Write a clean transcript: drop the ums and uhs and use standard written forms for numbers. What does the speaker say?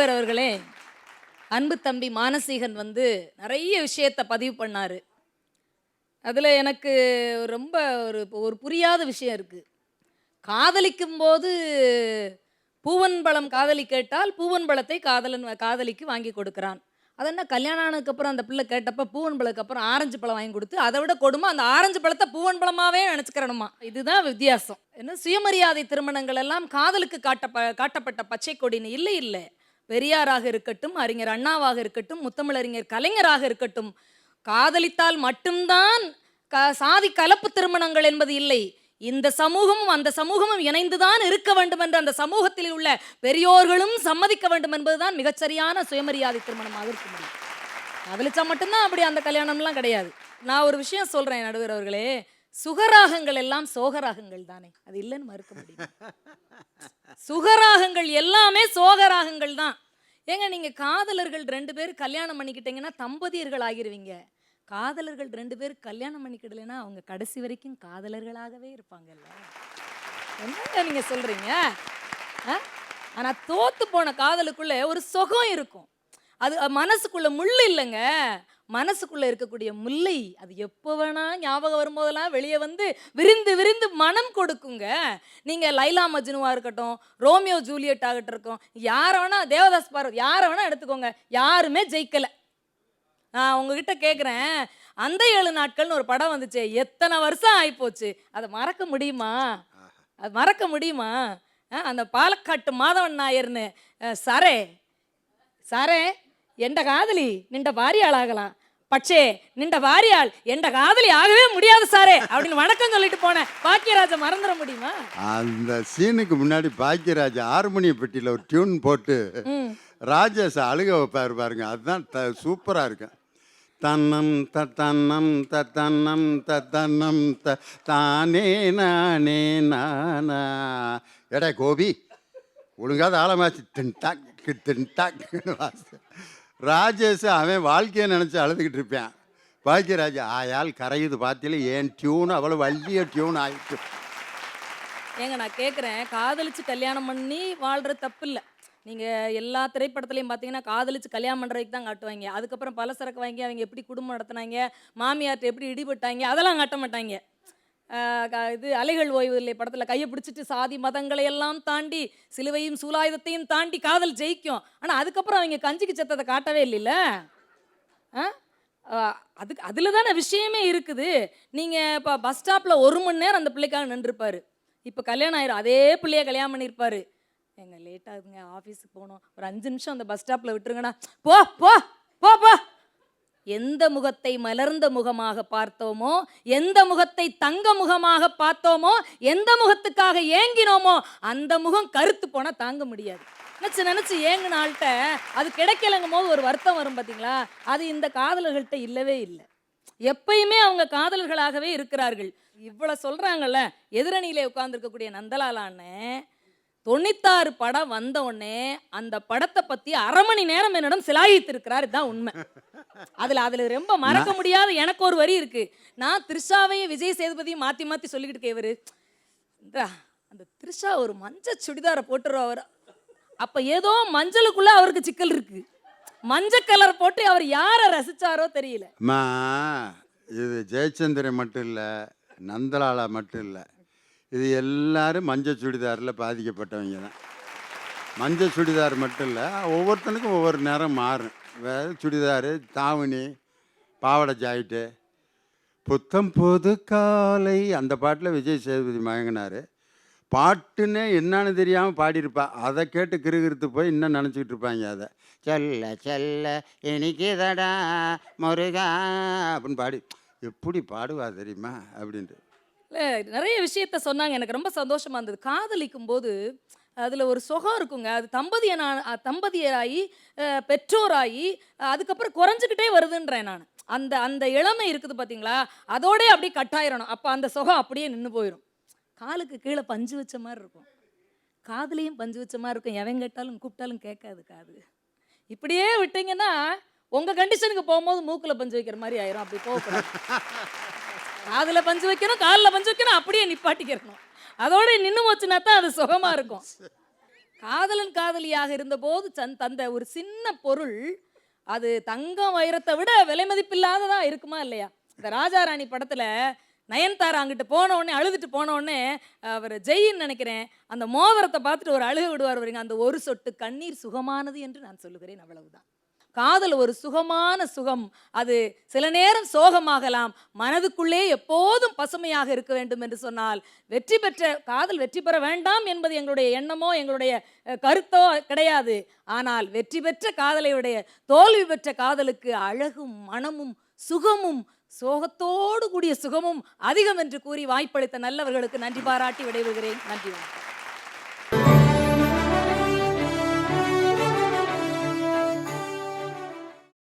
நடுவர் அவர்களே, அன்பு தம்பி மானசீகன் நிறைய விஷயத்தை பதிவு பண்ணாரு. அதில் எனக்கு ரொம்ப ஒரு புரியாத விஷயம் இருக்குது. காதலிக்கும் போது பூவன் பழம் காதலி கேட்டால் பூவன் பழத்தை காதலிக்கு வாங்கி கொடுக்குறான். அது என்ன கல்யாணம் ஆனதுக்கப்புறம் அந்த பிள்ளை கேட்டப்போ பூவன் பழத்துக்கு அப்புறம் ஆரஞ்சு பழம் வாங்கி கொடுத்து அதை விட கொடுமை அந்த ஆரஞ்சு பழத்தை பூவன் பழமாகவே நினச்சிக்கிறணுமா. இதுதான் வித்தியாசம். என்ன சுயமரியாதை திருமணங்கள் எல்லாம் காதலுக்கு காட்டப்பட்ட பச்சை கொடின்னு இல்லை. இல்லை, பெரியாராக இருக்கட்டும், அறிஞர் அண்ணாவாக இருக்கட்டும், முத்தமிழறிஞர் கலைஞராக இருக்கட்டும், காதலித்தால் மட்டும்தான் சாதி கலப்பு திருமணங்கள் என்பது இல்லை. இந்த சமூகமும் அந்த சமூகமும் இணைந்துதான் இருக்க வேண்டும் என்று அந்த சமூகத்தில் உள்ள பெரியோர்களும் சம்மதிக்க வேண்டும் என்பதுதான் மிகச்சரியான சுயமரியாதை திருமணமாக இருக்க முடியும். காதலிச்சா மட்டும்தான் அப்படி அந்த கல்யாணம்லாம் கிடையாது. நான் ஒரு விஷயம் சொல்றேன் நடுவர் அவர்களே, சுகராகங்கள் எல்லாம் சோகராகங்கள் தானே, அது இல்லைன்னு மறுக்க முடியும். சுகராகங்கள் எல்லாமே சோகராகங்கள் தான். ஏங்க நீங்க காதலர்கள் 2 பேர் கல்யாணம் பண்ணிக்கிட்டீங்கன்னா தம்பதியர்கள் ஆகிருவீங்க. காதலர்கள் 2 பேர் கல்யாணம் பண்ணிக்கிடலைன்னா அவங்க கடைசி வரைக்கும் காதலர்களாகவே இருப்பாங்கல்ல. என்னங்க நீங்க சொல்றீங்க? ஆனா தோத்து போன காதலுக்குள்ள ஒரு சுகம் இருக்கும். அது மனசுக்குள்ள முள்ளு இல்லைங்க, மனசுக்குள்ள இருக்கக்கூடிய முல்லை. அது எப்போ வேணா ஞாபகம் வரும்போதெல்லாம் வெளியே விரிந்து விரிந்து மனம் கொடுக்குங்க. நீங்க லைலா மஜ்னுவா இருக்கட்டும், ரோமியோ ஜூலியட் ஆகட்டும் இருக்கும், யாரை வேணா, தேவதாஸ் பார்வதி யாரை வேணா எடுத்துக்கோங்க, யாருமே ஜெயிக்கலை. நான் உங்ககிட்ட கேட்குறேன், அந்த 7 நாட்கள்னு ஒரு படம் வந்துச்சு, எத்தனை வருஷம் ஆகிப்போச்சு, அதை மறக்க முடியுமா? அது மறக்க முடியுமா? அந்த பாலக்காட்டு மாதவன் நாயர்னு சரே சரே எந்த காதலி நின்ற வாரியாள் ஆகலாம், பட்சே நின்ற வாரியாள் எந்த காதலி ஆகவே முடியாது சாரே அப்படின்னு வணக்கம் சொல்லிட்டு போனேன். பாக்கியராஜை மறந்துட முடியுமா? அந்த சீனுக்கு முன்னாடி பாக்கியராஜ் ஹார்மோனிய பெட்டியில் ஒரு டியூன் போட்டு ராஜேஷ் அழுக வைப்பார் பாருங்க, அதுதான் சூப்பராக இருக்கு. தன்னம் தன்னம் தன்னம் தன்னம் தானே நானே நானா. எடா கோபி, ஒழுங்காத ஆழமாச்சு தின்டாக் வாசி. ராஜேஷ் அவன் வாழ்க்கையை நினச்சி அழுதுகிட்டு இருப்பேன். பாக்கியராஜ் ஆயால் கரையுது பார்த்தில, ஏன் டியூன் அவ்வளோ வள்ளிய டியூன் ஆயிடுச்சு. ஏங்க நான் கேட்குறேன், காதலிச்சு கல்யாணம் பண்ணி வாழ்கிறது தப்பு இல்லை. நீங்கள் எல்லா திரைப்படத்துலையும் பார்த்தீங்கன்னா காதலிச்சு கல்யாணம் பண்ணுறதுக்கு தான் காட்டுவாங்க. அதுக்கப்புறம் பல சரக்கு வாங்கி அவங்க எப்படி குடும்பம் நடத்தினாங்க, மாமியார்ட்ட எப்படி இடிபட்டாங்க, அதெல்லாம் காட்ட மாட்டாங்க. இது அலைகள் ஓய்வதில்லை படத்தில் கையை பிடிச்சிட்டு சாதி மதங்களை எல்லாம் தாண்டி சிலுவையும் சூலாயுதத்தையும் தாண்டி காதல் ஜெயிக்கும். ஆனால் அதுக்கப்புறம் அவங்க கஞ்சிக்கு சத்தத்தை காட்டவே இல்லைல்ல. அதில் தானே விஷயமே இருக்குது. நீங்கள் இப்போ பஸ் ஸ்டாப்பில் 1 மணி நேரம் அந்த பிள்ளைக்காக நின்றுருப்பார். இப்போ கல்யாணம் ஆயிரும், அதே பிள்ளைய கல்யாணம் பண்ணியிருப்பார். எங்க லேட் ஆகுதுங்க, ஆஃபீஸுக்கு போகணும், ஒரு 5 நிமிஷம் அந்த பஸ் ஸ்டாப்பில் விட்டுருங்கண்ணா. போ போ போ போ. எந்த முகத்தை மலர்ந்த முகமாக பார்த்தோமோ, எந்த முகத்தை தங்க முகமாக பார்த்தோமோ, எந்த முகத்துக்காக ஏங்கினோமோ அந்த முகம் கருத்து போனால் தாங்க முடியாது. நினச்சி ஏங்கின ஆள்கிட்ட அது கிடைக்கலங்கும் போது ஒரு வருத்தம் வரும் பார்த்தீங்களா? அது இந்த காதலர்கள்ட்ட இல்லவே இல்லை. எப்பயுமே அவங்க காதலர்களாகவே இருக்கிறார்கள். இவ்வளோ சொல்கிறாங்கல்ல, எதிரணியிலே உட்கார்ந்துருக்கக்கூடிய நந்தலாலான்னு 96 படம் வந்த உடனே அந்த படத்தை பற்றி 1/2 மணி நேரம் என்னிடம் சிலாயித்திருக்கிறார். இதுதான் உண்மை. அதில் ரொம்ப மறக்க முடியாத எனக்கு ஒரு வரி இருக்கு. நான் த்ரிஷாவையும் விஜய் சேதுபதியும் மாற்றி மாற்றி சொல்லிக்கிட்டு இருக்கேன். அந்த த்ரிஷா ஒரு மஞ்சள் சுடிதாரை போட்டுருவார். அப்போ ஏதோ மஞ்சளுக்குள்ள அவருக்கு சிக்கல் இருக்கு. மஞ்சள் கலர் போட்டு அவர் யாரை ரசிச்சாரோ தெரியல. இது ஜெயச்சந்திரன் மட்டும் இல்லை, நந்தலாலா மட்டும் இல்லை, இது எல்லாரும் மஞ்சள் சுடிதாரில் பாதிக்கப்பட்டவங்க தான். மஞ்சள் சுடிதார் மட்டும் இல்லை, ஒவ்வொருத்தனுக்கும் ஒவ்வொரு நேரம் மாறும். வேறு சுடிதாரு, தாவணி, பாவாடை ஜாக்கெட்டு. புத்தம் பொது காலை அந்த பாட்டில் விஜய் சேதுபதி மயங்கினார். பாட்டுன்னே என்னன்னு தெரியாமல் பாடியிருப்பா. அதை கேட்டு கிருகிருத்து போய் இன்னும் நினச்சிக்கிட்டு இருப்பாங்க. அதை செல்ல செல்ல எனக்குதடா முருகா அப்படின்னு பாடி எப்படி பாடுவா தெரியுமா அப்படின்ட்டு நிறைய விஷயத்த சொன்னாங்க. எனக்கு ரொம்ப சந்தோஷமாக இருந்தது. காதலிக்கும் போது அதில் ஒரு சுகம் இருக்குங்க. அது தம்பதியராகி பெற்றோராகி அதுக்கப்புறம் குறைஞ்சிக்கிட்டே வருதுன்றேன் நான். அந்த இளமை இருக்குது பார்த்தீங்களா, அதோடே அப்படியே கட்டாயிரணும். அப்போ அந்த சுகம் அப்படியே நின்று போயிடும். காலுக்கு கீழே பஞ்சு வச்ச மாதிரி இருக்கும், காதுலையும் பஞ்சு வச்ச மாதிரி இருக்கும். எவன் கேட்டாலும் கூப்பிட்டாலும் கேட்காது காது. இப்படியே விட்டீங்கன்னா உங்கள் கண்டிஷனுக்கு போகும்போது மூக்கில் பஞ்சு வைக்கிற மாதிரி ஆயிரும். அப்படி போகக்கூடாது. காதில் பஞ்சு வைக்கணும், காலில் பஞ்சு வைக்கணும், அப்படியே நிப்பாட்டிக்கிறணும். அதோட நின்று போச்சுன்னா தான் அது சுகமாக இருக்கும். காதலன் காதலியாக இருந்தபோது தந்த ஒரு சின்ன பொருள் அது தங்கம் வைரத்தை விட விலை மதிப்பில்லாததா இருக்குமா இல்லையா? இந்த ராஜா ராணி படத்துல நயன்தாரா அங்கிட்டு போன உடனே அழுதுட்டு போன உடனே அவர் ஜெயின்னு நினைக்கிறேன் அந்த மோதிரத்தை பார்த்துட்டு ஒரு அழுக விடுவார் வரீங்க. அந்த ஒரு சொட்டு கண்ணீர் சுகமானது என்று நான் சொல்லுகிறேன். அவ்வளவுதான். காதல் ஒரு சுகமான சுகம். அது சில நேரம் சோகமாகலாம். மனதுக்குள்ளே எப்போதும் பசுமையாக இருக்க வேண்டும் என்று சொன்னால் வெற்றி பெற்ற காதல் வெற்றி பெற வேண்டாம் என்பது எங்களுடைய எண்ணமோ எங்களுடைய கருத்தோ கிடையாது. ஆனால் வெற்றி பெற்ற காதலையுடைய தோல்வி பெற்ற காதலுக்கு அழகும் மனமும் சுகமும் சோகத்தோடு கூடிய சுகமும் அதிகம் என்று கூறி வாய்ப்பளித்த நல்லவர்களுக்கு நன்றி பாராட்டி விடைபெறுகிறேன். நன்றி.